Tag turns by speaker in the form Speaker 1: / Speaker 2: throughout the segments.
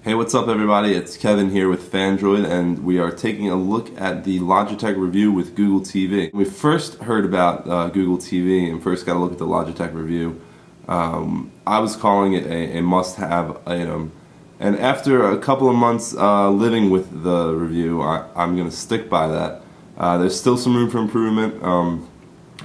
Speaker 1: Hey, what's up everybody? It's Kevin here with Fandroid, and we are taking a look at the Logitech Revue with Google TV. When we first heard about Google TV and first got a look at the Logitech Revue, I was calling it a must-have item. And after a couple of months living with the Revue, I'm going to stick by that. There's still some room for improvement.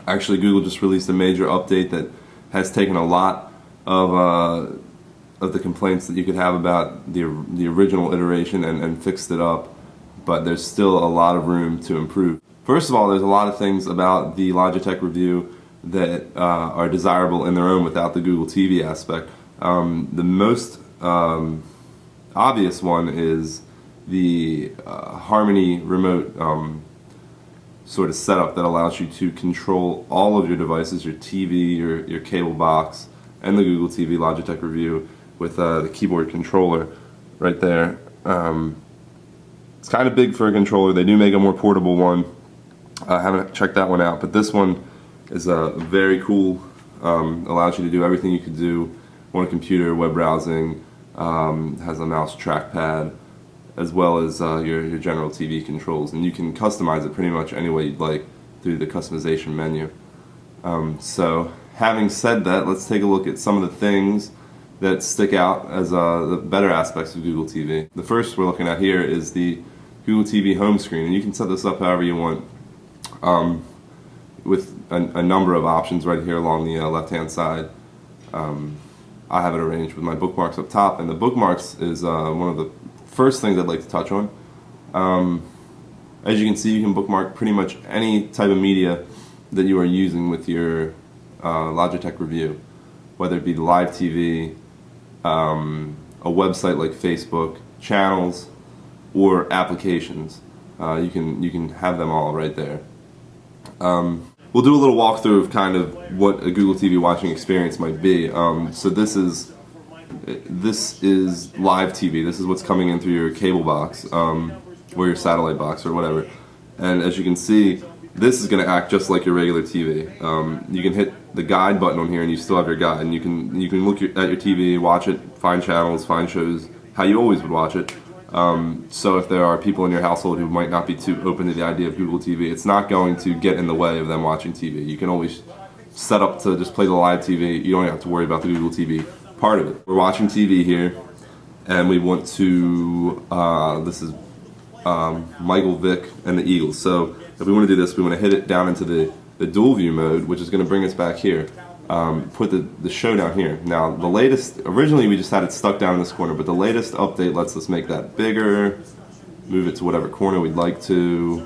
Speaker 1: Actually, Google just released a major update that has taken a lot of the complaints that you could have about the original iteration and fixed it up, but there's still a lot of room to improve. First of all, there's a lot of things about the Logitech Revue that are desirable in their own without the Google TV aspect. The most obvious one is the Harmony remote sort of setup that allows you to control all of your devices, your TV, your cable box, and the Google TV Logitech Revue with the keyboard controller right there. It's kind of big for a controller. They do make a more portable one. I haven't checked that one out, but this one is very cool. Allows you to do everything you could do on a computer, web browsing, has a mouse trackpad, as well as your general TV controls, and you can customize it pretty much any way you'd like through the customization menu. So having said that, let's take a look at some of the things that stick out as the better aspects of Google TV. The first we're looking at here is the Google TV home screen, and you can set this up however you want with a number of options right here along the left-hand side. I have it arranged with my bookmarks up top, and the bookmarks is one of the first things I'd like to touch on. As you can see, you can bookmark pretty much any type of media that you are using with your Logitech Revue, whether it be live TV, a website like Facebook, channels, or applications. You can have them all right there. We'll do a little walkthrough of kind of what a Google TV watching experience might be. So this is live TV. This is what's coming in through your cable box, or your satellite box, or whatever. And as you can see, this is going to act just like your regular TV. You can hit the guide button on here, and you still have your guide. And you can look at your TV, watch it, find channels, find shows, how you always would watch it. So if there are people in your household who might not be too open to the idea of Google TV, it's not going to get in the way of them watching TV. You can always set up to just play the live TV. You don't have to worry about the Google TV part of it. We're watching TV here, and we want to, this is Michael Vick and the Eagles. So if we want to do this, we want to hit it down into the dual view mode, which is going to bring us back here. Put the show down here. Now the latest, originally we just had it stuck down in this corner, but the latest update lets us make that bigger, move it to whatever corner we'd like to,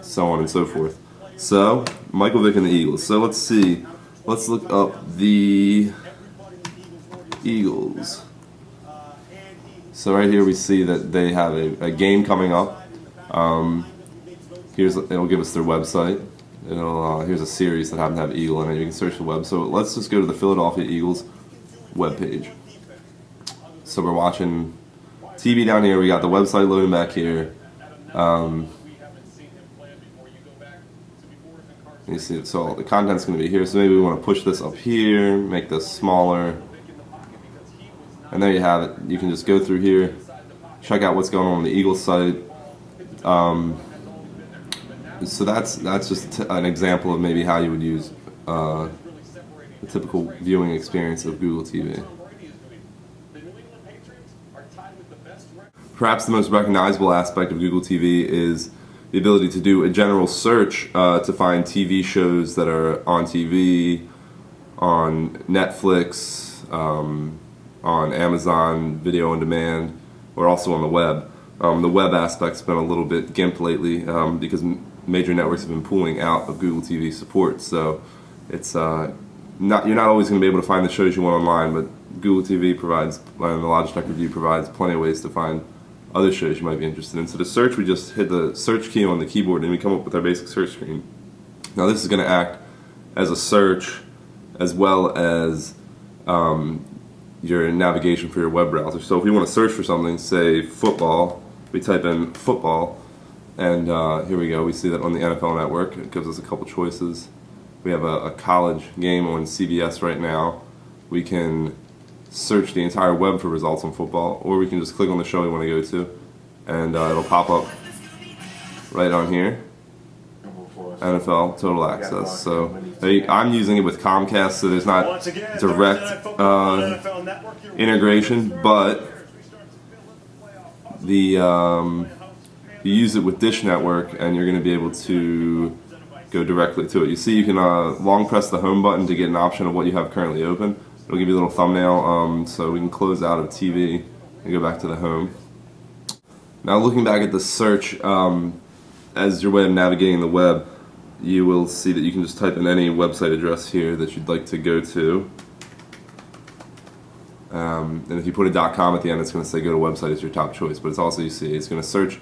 Speaker 1: so on and so forth. So, Michael Vick and the Eagles. So let's see, let's look up the Eagles. So right here we see that they have a game coming up. It'll give us their website. Here's a series that happen to have Eagle in it. You can search the web. So let's just go to the Philadelphia Eagles webpage. So we're watching TV down here. We got the website loading back here. You see, so the content's going to be here. So maybe we want to push this up here, make this smaller, and there you have it. You can just go through here, check out what's going on the Eagles site. So that's just an example of maybe how you would use the typical viewing experience of Google TV. Perhaps the most recognizable aspect of Google TV is the ability to do a general search to find TV shows that are on TV, on Netflix, on Amazon Video on Demand, or also on the web. The web aspect's been a little bit gimped lately because major networks have been pulling out of Google TV support, so it's you're not always going to be able to find the shows you want online, but Google TV provides, and the Logitech Revue provides plenty of ways to find other shows you might be interested in. So to search, we just hit the search key on the keyboard and we come up with our basic search screen. Now this is going to act as a search as well as your navigation for your web browser. So if we want to search for something, say football, we type in football, and here we go. We see that on the NFL Network. It gives us a couple choices. We have a college game on CBS right now. We can search the entire web for results on football, or we can just click on the show we want to go to, and it'll pop up right on here. NFL Total Access. So I'm using it with Comcast, so there's not direct integration, but you use it with Dish Network, and you're going to be able to go directly to it. You see, you can long press the home button to get an option of what you have currently open. It'll give you a little thumbnail, so we can close out of TV and go back to the home. Now, looking back at the search, as your way of navigating the web, you will see that you can just type in any website address here that you'd like to go to. And if you put a .com at the end, it's going to say go to website as your top choice. But it's also, you see, it's going to search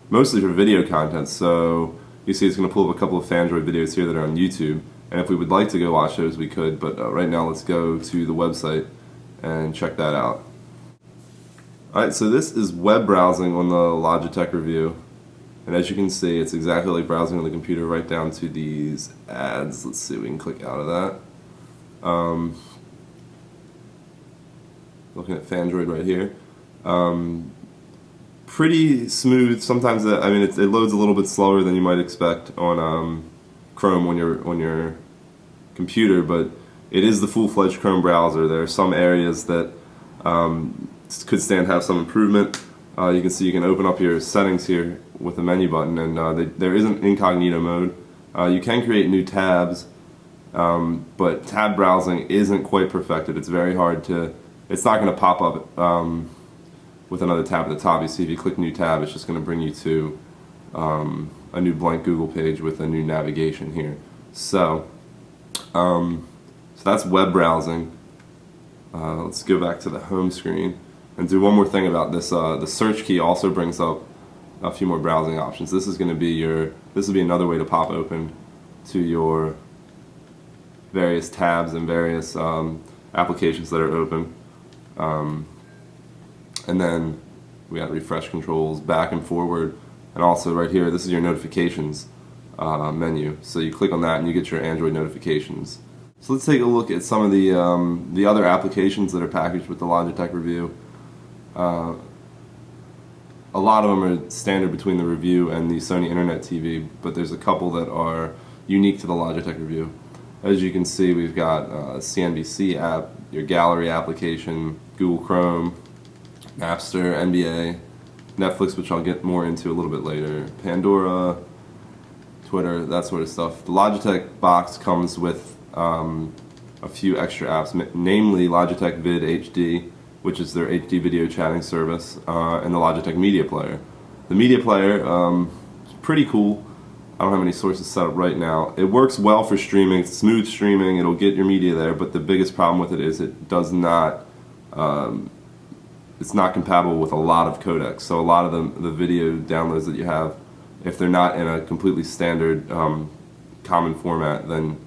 Speaker 1: mostly for video content. So you see it's going to pull up a couple of Fandroid videos here that are on YouTube. And if we would like to go watch those, we could. But right now, let's go to the website and check that out. Alright, so this is web browsing on the Logitech Revue. And as you can see, it's exactly like browsing on the computer, right down to these ads. Let's see if we can click out of that. Looking at Fandroid right here. Pretty smooth. Sometimes, it loads a little bit slower than you might expect on Chrome on your computer, but it is the full-fledged Chrome browser. There are some areas that could stand to have some improvement. You can see you can open up your settings here with the menu button, and there is an incognito mode. You can create new tabs, but tab browsing isn't quite perfected. It's very hard to, it's not going to pop up with another tab at the top. You see if you click new tab, it's just going to bring you to a new blank Google page with a new navigation here. So that's web browsing. Let's go back to the home screen and do one more thing about this. The search key also brings up a few more browsing options. This is going to be this will be another way to pop open to your various tabs and various applications that are open. And then we got refresh controls, back and forward, and also right here, this is your notifications menu. So you click on that and you get your Android notifications. So let's take a look at some of the other applications that are packaged with the Logitech Revue. A lot of them are standard between the Revue and the Sony Internet TV, but there's a couple that are unique to the Logitech Revue. As you can see, we've got CNBC app, your gallery application, Google Chrome, Napster, NBA, Netflix, which I'll get more into a little bit later, Pandora, Twitter, that sort of stuff. The Logitech box comes with a few extra apps, namely Logitech Vid HD, which is their HD video chatting service, and the Logitech Media Player. The Media Player is pretty cool. I don't have any sources set up right now. It works well for streaming. It's smooth streaming. It'll get your media there, but the biggest problem with it is it does not. It's not compatible with a lot of codecs. So a lot of the video downloads that you have, if they're not in a completely standard common format, then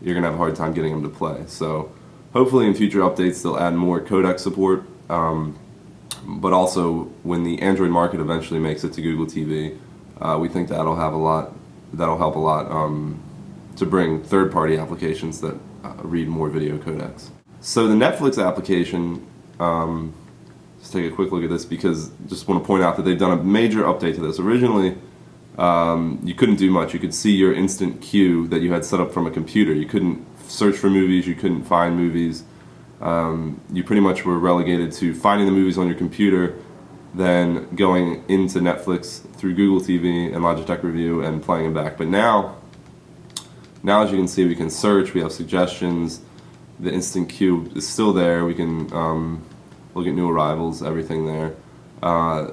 Speaker 1: you're gonna have a hard time getting them to play. So hopefully in future updates they'll add more codec support, but also when the Android market eventually makes it to Google TV, we think that'll help a lot to bring third-party applications that read more video codecs. So the Netflix application, let's take a quick look at this because just want to point out that they've done a major update to this. Originally, you couldn't do much. You could see your instant queue that you had set up from a computer. You couldn't search for movies, you couldn't find movies. You pretty much were relegated to finding the movies on your computer, then going into Netflix through Google TV and Logitech Revue and playing them back. But now as you can see, we can search, we have suggestions, the instant queue is still there, we can look at new arrivals, everything there.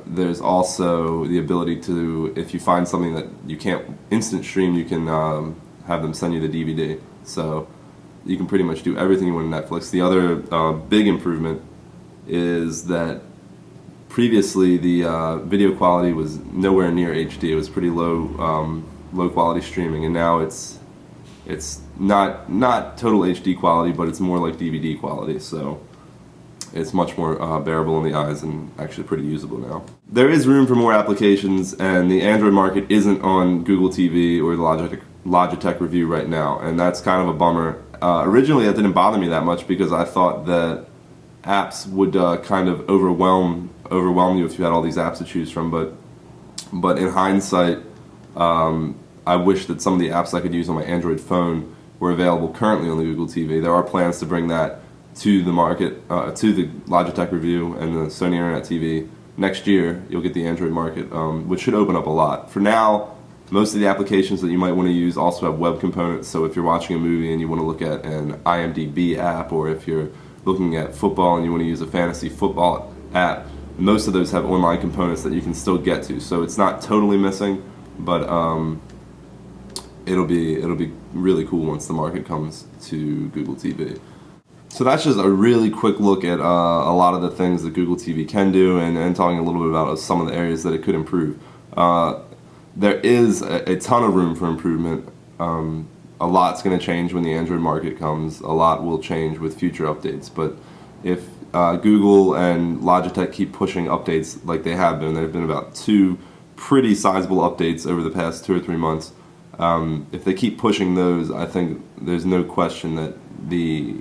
Speaker 1: There's also the ability to, if you find something that you can't instant stream, you can have them send you the DVD. So you can pretty much do everything you want on Netflix. The other big improvement is that previously the video quality was nowhere near HD. It was pretty low quality streaming, and now it's not total HD quality, but it's more like DVD quality. So it's much more bearable in the eyes and actually pretty usable now. There is room for more applications, and the Android market isn't on Google TV or the Logitech Revue right now, and that's kind of a bummer. Originally that didn't bother me that much because I thought that apps would kind of overwhelm you if you had all these apps to choose from. But in hindsight, I wish that some of the apps I could use on my Android phone were available currently on the Google TV. There are plans to bring that to the market, to the Logitech Revue and the Sony Internet TV. Next year, you'll get the Android market, which should open up a lot. For now, most of the applications that you might want to use also have web components, so if you're watching a movie and you want to look at an IMDb app, or if you're looking at football and you want to use a fantasy football app, most of those have online components that you can still get to. So it's not totally missing, but it'll be really cool once the market comes to Google TV. So that's just a really quick look at a lot of the things that Google TV can do, and talking a little bit about some of the areas that it could improve. There is a ton of room for improvement. A lot's going to change when the Android market comes. A lot will change with future updates. But if Google and Logitech keep pushing updates like they have been, there have been about 2 pretty sizable updates over the past 2 or 3 months. If they keep pushing those, I think there's no question that the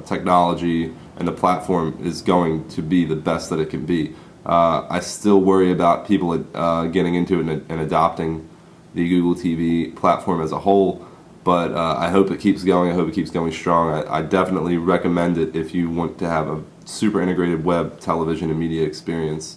Speaker 1: technology and the platform is going to be the best that it can be. I still worry about people getting into it and adopting the Google TV platform as a whole, but I hope it keeps going. I hope it keeps going strong. I definitely recommend it if you want to have a super integrated web, television, and media experience.